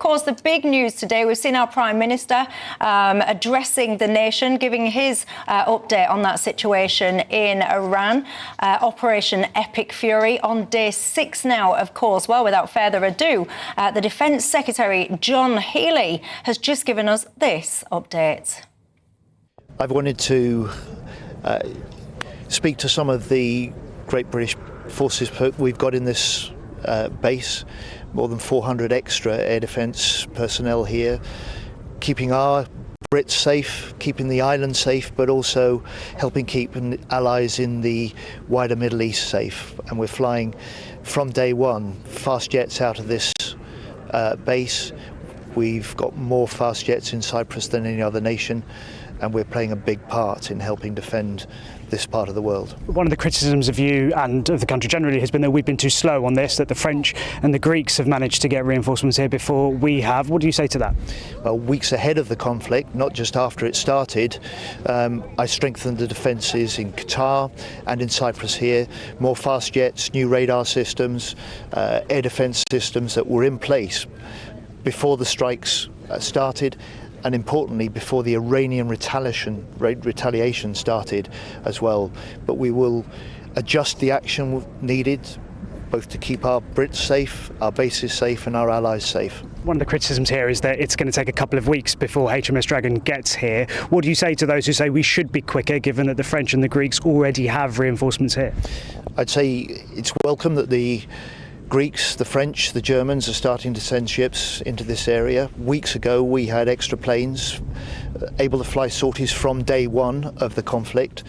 course, the big news today, we've seen our Prime Minister addressing the nation, giving his update on that situation in Iran. Operation Epic Fury on day 6 now, of course. Well, without further ado, the Defence Secretary, John Healey, has just given us this update. I've wanted to speak to some of the great British forces we've got in this base, more than 400 extra air defence personnel here, keeping our Brits safe, keeping the island safe, but also helping keep allies in the wider Middle East safe. And we're flying from day one fast jets out of this base. We've got more fast jets in Cyprus than any other nation, and we're playing a big part in helping defend this part of the world. One of the criticisms of you and of the country generally has been that we've been too slow on this, that the French and the Greeks have managed to get reinforcements here before we have. What do you say to that? Well, weeks ahead of the conflict, not just after it started, I strengthened the defences in Qatar and in Cyprus here. More fast jets, new radar systems, air defence systems that were in place before the strikes started, and importantly before the Iranian retaliation started as well. But we will adjust the action needed, both to keep our Brits safe, our bases safe and our allies safe. One of the criticisms here is that it's going to take a couple of weeks before HMS Dragon gets here. What do you say to those who say we should be quicker, given that the French and the Greeks already have reinforcements here? I'd say it's welcome that the Greeks, the French, the Germans are starting to send ships into this area. Weeks ago we had extra planes able to fly sorties from day one of the conflict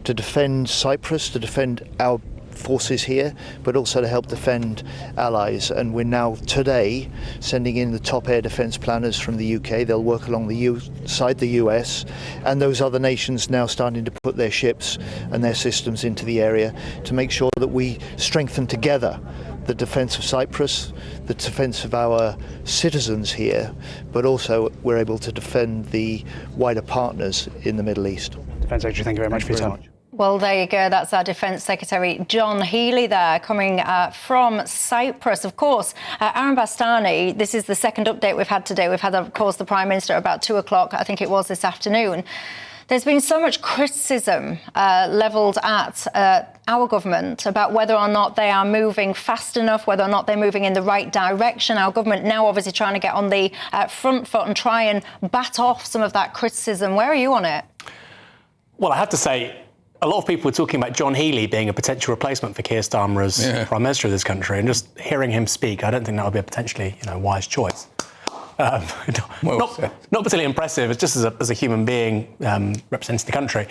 to defend Cyprus, to defend our forces here, but also to help defend allies. And we're now today sending in the top air defence planners from the UK. They'll work along the side the US, and those other nations now starting to put their ships and their systems into the area to make sure that we strengthen together the defence of Cyprus, the defence of our citizens here, but also we're able to defend the wider partners in the Middle East. Defence Secretary, thank you very much for your time. Well, there you go. That's our Defence Secretary, John Healey there, coming from Cyprus. Of course, Aaron Bastani, this is the second update we've had today. We've had, of course, the Prime Minister about 2 o'clock, I think it was this afternoon. There's been so much criticism levelled at our government about whether or not they are moving fast enough, whether or not they're moving in the right direction. Our government now obviously trying to get on the front foot and try and bat off some of that criticism. Where are you on it? Well, I have to say, a lot of people were talking about John Healey being a potential replacement for Keir Starmer as Prime Minister of this country, and just hearing him speak, I don't think that would be a potentially, wise choice. Not particularly impressive. It's just as a human being representing the country.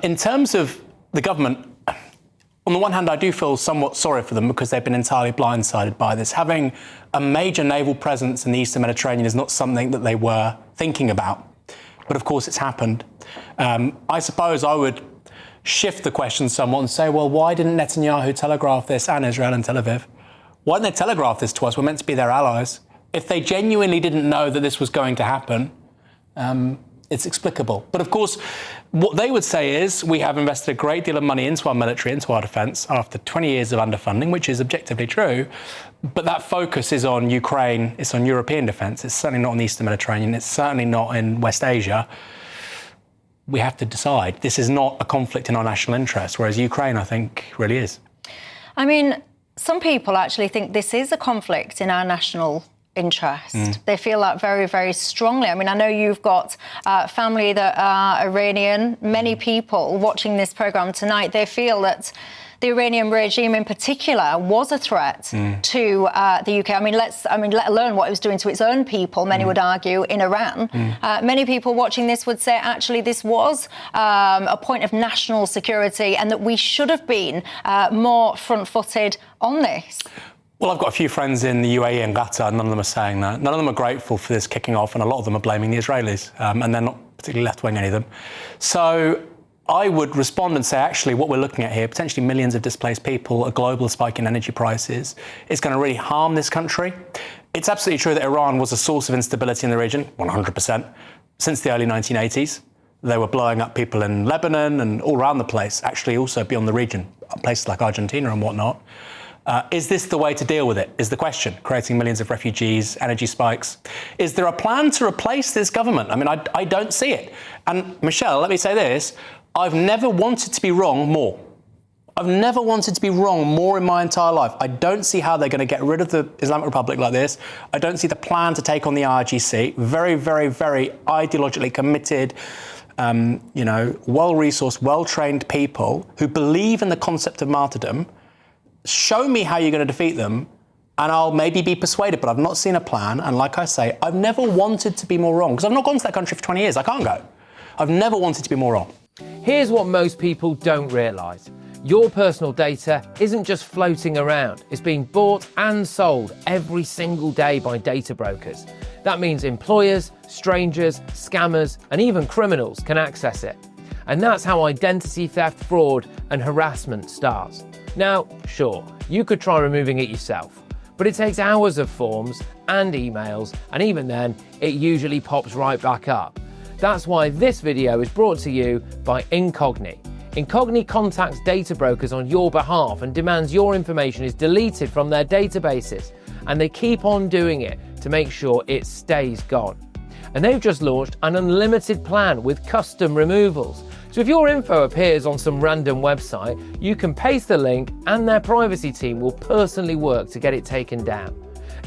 In terms of the government, on the one hand, I do feel somewhat sorry for them because they've been entirely blindsided by this. Having a major naval presence in the Eastern Mediterranean is not something that they were thinking about. But of course, it's happened. I suppose I would shift the question somewhat and say, well, why didn't Netanyahu telegraph this, and Israel and Tel Aviv? Why didn't they telegraph this to us? We're meant to be their allies. If they genuinely didn't know that this was going to happen, it's explicable. But of course, what they would say is we have invested a great deal of money into our military, into our defence, after 20 years of underfunding, which is objectively true. But that focus is on Ukraine, it's on European defence. It's certainly not on the Eastern Mediterranean. It's certainly not in West Asia. We have to decide. This is not a conflict in our national interest, whereas Ukraine, I think, really is. I mean, some people actually think this is a conflict in our national interest. They feel that very, very strongly. I mean, I know you've got family that are Iranian. Many people watching this programme tonight, they feel that the Iranian regime in particular was a threat to the UK. I mean, let alone what it was doing to its own people, many would argue, in Iran. Many people watching this would say, actually, this was a point of national security and that we should have been more front-footed on this. Well, I've got a few friends in the UAE and Qatar, none of them are saying that. None of them are grateful for this kicking off, and a lot of them are blaming the Israelis, and they're not particularly left-wing, any of them. So I would respond and say, actually, what we're looking at here, potentially millions of displaced people, a global spike in energy prices, is going to really harm this country. It's absolutely true that Iran was a source of instability in the region, 100%, since the early 1980s. They were blowing up people in Lebanon and all around the place, actually also beyond the region, places like Argentina and whatnot. Is this the way to deal with it, is the question, creating millions of refugees, energy spikes? Is there a plan to replace this government? I mean, I don't see it. And Michelle, let me say this, I've never wanted to be wrong more. I've never wanted to be wrong more in my entire life. I don't see how they're going to get rid of the Islamic Republic like this. I don't see the plan to take on the IRGC. Very, very, very ideologically committed, well-resourced, well-trained people who believe in the concept of martyrdom. Show me how you're going to defeat them, and I'll maybe be persuaded, but I've not seen a plan. And like I say, I've never wanted to be more wrong, because I've not gone to that country for 20 years. I can't go. I've never wanted to be more wrong. Here's what most people don't realise. Your personal data isn't just floating around. It's being bought and sold every single day by data brokers. That means employers, strangers, scammers, and even criminals can access it. And that's how identity theft, fraud, and harassment starts. Now, sure, you could try removing it yourself, but it takes hours of forms and emails, and even then, it usually pops right back up. That's why this video is brought to you by Incogni. Incogni contacts data brokers on your behalf and demands your information is deleted from their databases, and they keep on doing it to make sure it stays gone. And they've just launched an unlimited plan with custom removals. So if your info appears on some random website, you can paste the link and their privacy team will personally work to get it taken down.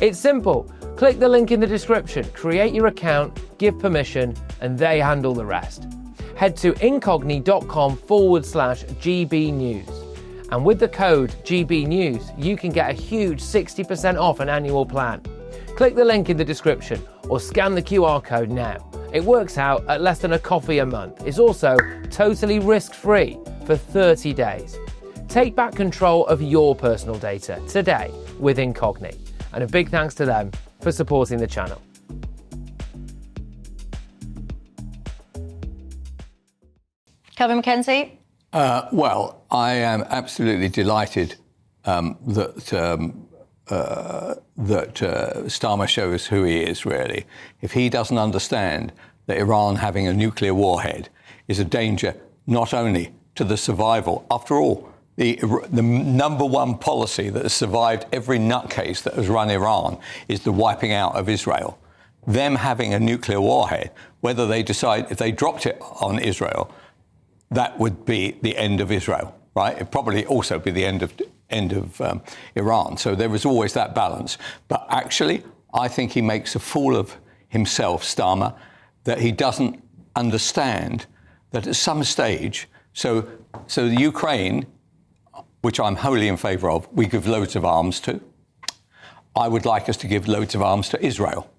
It's simple. Click the link in the description, create your account, give permission, and they handle the rest. Head to incogni.com/GB News. And with the code GB News, you can get a huge 60% off an annual plan. Click the link in the description or scan the QR code now. It works out at less than a coffee a month. It's also totally risk-free for 30 days. Take back control of your personal data today with Incogni. And a big thanks to them for supporting the channel. Kelvin MacKenzie? Well, I am absolutely delighted that Starmer shows who he is, really. If he doesn't understand that Iran having a nuclear warhead is a danger not only to the survival, after all, the number one policy that has survived every nutcase that has run Iran is the wiping out of Israel. Them having a nuclear warhead, whether they decide, if they dropped it on Israel, that would be the end of Israel, right? It'd probably also be the end of Iran. So there was always that balance. But actually, I think he makes a fool of himself, Starmer, that he doesn't understand that at some stage, so the Ukraine, which I'm wholly in favour of, we give loads of arms to. I would like us to give loads of arms to Israel.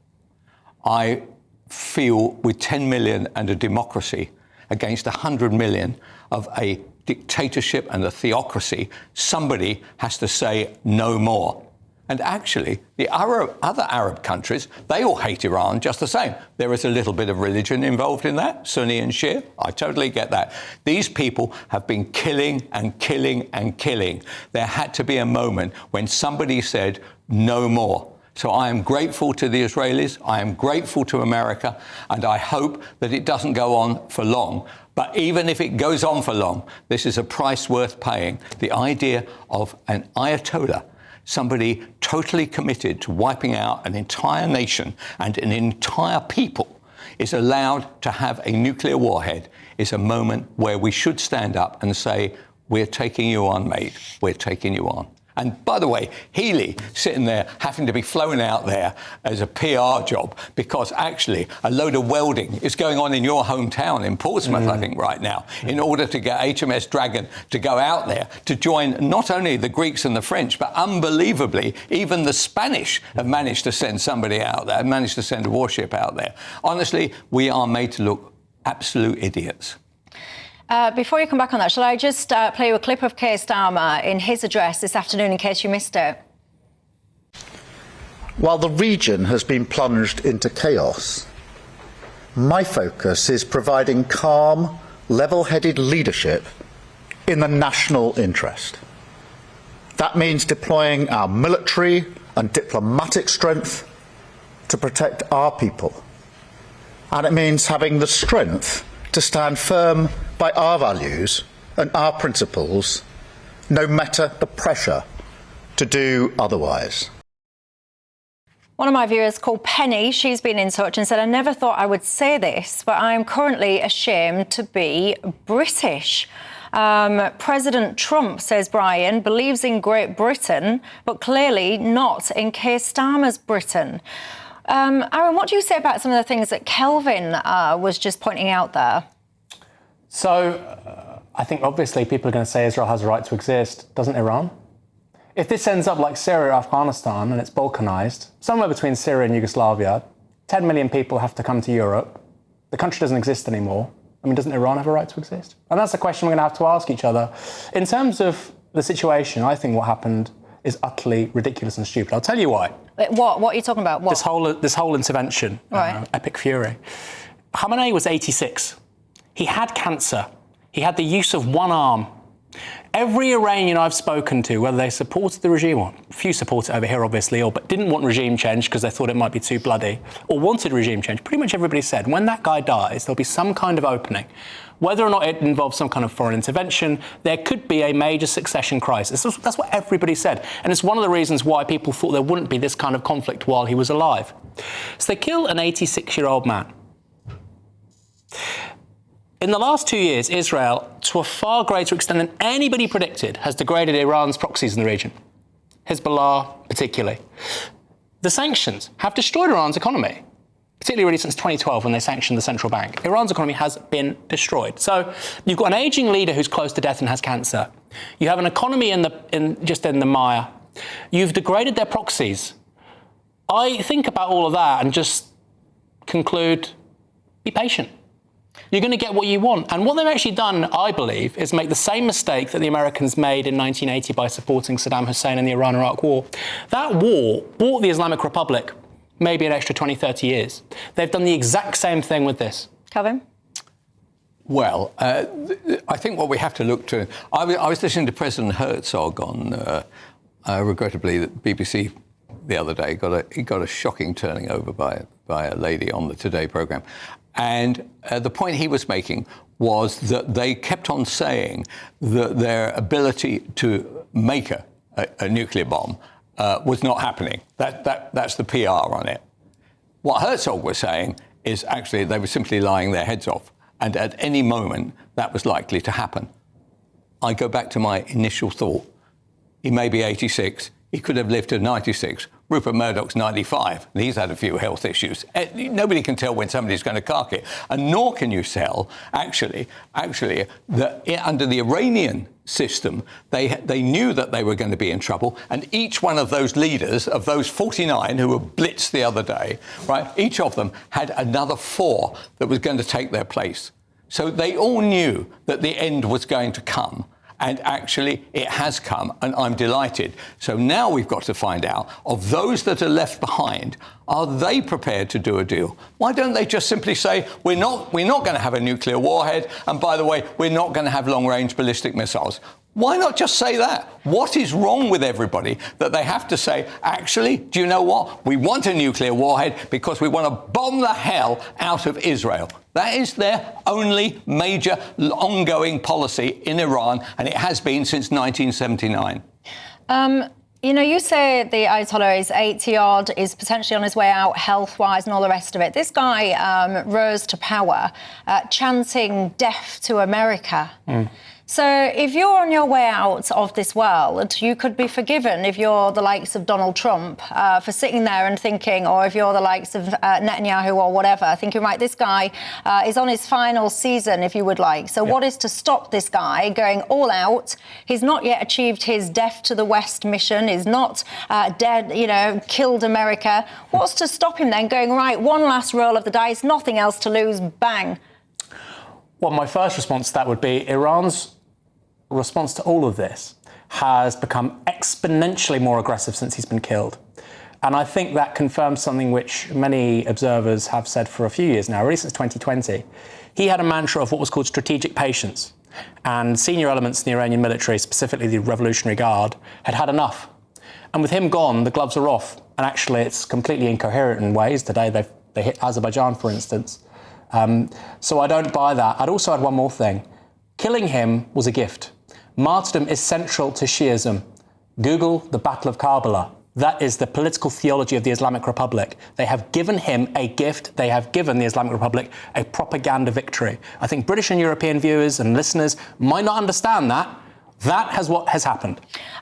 I feel with 10 million and a democracy against 100 million of a dictatorship and a theocracy, somebody has to say no more. And actually, the other Arab countries, they all hate Iran just the same. There is a little bit of religion involved in that, Sunni and Shia. I totally get that. These people have been killing and killing and killing. There had to be a moment when somebody said no more. So I am grateful to the Israelis, I am grateful to America, and I hope that it doesn't go on for long. But even if it goes on for long, this is a price worth paying. The idea of an Ayatollah, somebody totally committed to wiping out an entire nation and an entire people, is allowed to have a nuclear warhead, is a moment where we should stand up and say, we're taking you on, mate, we're taking you on. And by the way, Healy sitting there having to be flown out there as a PR job because actually a load of welding is going on in your hometown in Portsmouth, I think, right now, in order to get HMS Dragon to go out there to join not only the Greeks and the French, but unbelievably, even the Spanish have managed to send somebody out there, managed to send a warship out there. Honestly, we are made to look absolute idiots. Before you come back on that, shall I just play you a clip of Keir Starmer in his address this afternoon in case you missed it? While the region has been plunged into chaos, my focus is providing calm, level-headed leadership in the national interest. That means deploying our military and diplomatic strength to protect our people. And it means having the strength to stand firm by our values and our principles, no matter the pressure to do otherwise. One of my viewers called Penny, she's been in touch and said, I never thought I would say this, but I'm currently ashamed to be British. President Trump, says Brian, believes in Great Britain, but clearly not in Keir Starmer's Britain. Aaron, what do you say about some of the things that Kelvin was just pointing out there? So I think obviously people are going to say Israel has a right to exist. Doesn't Iran? If this ends up like Syria or Afghanistan and it's balkanised, somewhere between Syria and Yugoslavia, 10 million people have to come to Europe. The country doesn't exist anymore. I mean, doesn't Iran have a right to exist? And that's a question we're going to have to ask each other. In terms of the situation, I think what happened is utterly ridiculous and stupid. I'll tell you why. What are you talking about? What? This whole intervention, right. Epic fury. Khamenei was 86. He had cancer. He had the use of one arm. Every Iranian I've spoken to, whether they supported the regime, or a few support it over here, obviously, or but didn't want regime change because they thought it might be too bloody, or wanted regime change, pretty much everybody said, when that guy dies, there'll be some kind of opening. Whether or not it involves some kind of foreign intervention, there could be a major succession crisis. That's what everybody said. And it's one of the reasons why people thought there wouldn't be this kind of conflict while he was alive. So they kill an 86-year-old man. In the last 2 years, Israel, to a far greater extent than anybody predicted, has degraded Iran's proxies in the region. Hezbollah, particularly. The sanctions have destroyed Iran's economy, particularly really since 2012 when they sanctioned the central bank. Iran's economy has been destroyed. So you've got an ageing leader who's close to death and has cancer. You have an economy in the mire. You've degraded their proxies. I think about all of that and just conclude, be patient. You're going to get what you want. And what they've actually done, I believe, is make the same mistake that the Americans made in 1980 by supporting Saddam Hussein in the Iran-Iraq war. That war bought the Islamic Republic maybe an extra 20, 30 years. They've done the exact same thing with this. Kelvin? Well, I think what we have to look to... I was listening to President Herzog on, regrettably, the BBC the other day. He got a shocking turning over by a lady on the Today programme. And the point he was making was that they kept on saying that their ability to make a nuclear bomb was not happening. That's the PR on it. What Herzog was saying is actually they were simply lying their heads off. And at any moment, that was likely to happen. I go back to my initial thought. He may be 86. He could have lived to 96. Rupert Murdoch's 95, and he's had a few health issues. Nobody can tell when somebody's going to cark it. And nor can you tell, actually, that under the Iranian system, they knew that they were going to be in trouble. And each one of those leaders, of those 49 who were blitzed the other day, right, each of them had another 4 that was going to take their place. So they all knew that the end was going to come. And actually, it has come, and I'm delighted. So now we've got to find out, of those that are left behind, are they prepared to do a deal? Why don't they just simply say, we're not going to have a nuclear warhead, and by the way, we're not going to have long-range ballistic missiles? Why not just say that? What is wrong with everybody that they have to say, actually, do you know what? We want a nuclear warhead because we want to bomb the hell out of Israel. That is their only major ongoing policy in Iran, and it has been since 1979. You say the Ayatollah is 80-odd, is potentially on his way out health-wise and all the rest of it. This guy rose to power chanting death to America. So if you're on your way out of this world, you could be forgiven if you're the likes of Donald Trump for sitting there and thinking, or if you're the likes of Netanyahu or whatever, thinking, right, this guy is on his final season, if you would like. So what is to stop this guy going all out? He's not yet achieved his death to the West mission. He's not dead, killed America. What's to stop him then going, right, one last roll of the dice, nothing else to lose, bang? Well, my first response to that would be Iran's response to all of this has become exponentially more aggressive since he's been killed. And I think that confirms something which many observers have said for a few years now, really since 2020. He had a mantra of what was called strategic patience. And senior elements in the Iranian military, specifically the Revolutionary Guard, had had enough. And with him gone, the gloves are off. And actually, it's completely incoherent in ways. Today, they hit Azerbaijan, for instance. So I don't buy that. I'd also add one more thing. Killing him was a gift. Martyrdom is central to Shi'ism. Google the Battle of Karbala. That is the political theology of the Islamic Republic. They have given him a gift. They have given the Islamic Republic a propaganda victory. I think British and European viewers and listeners might not understand that. That is what has happened.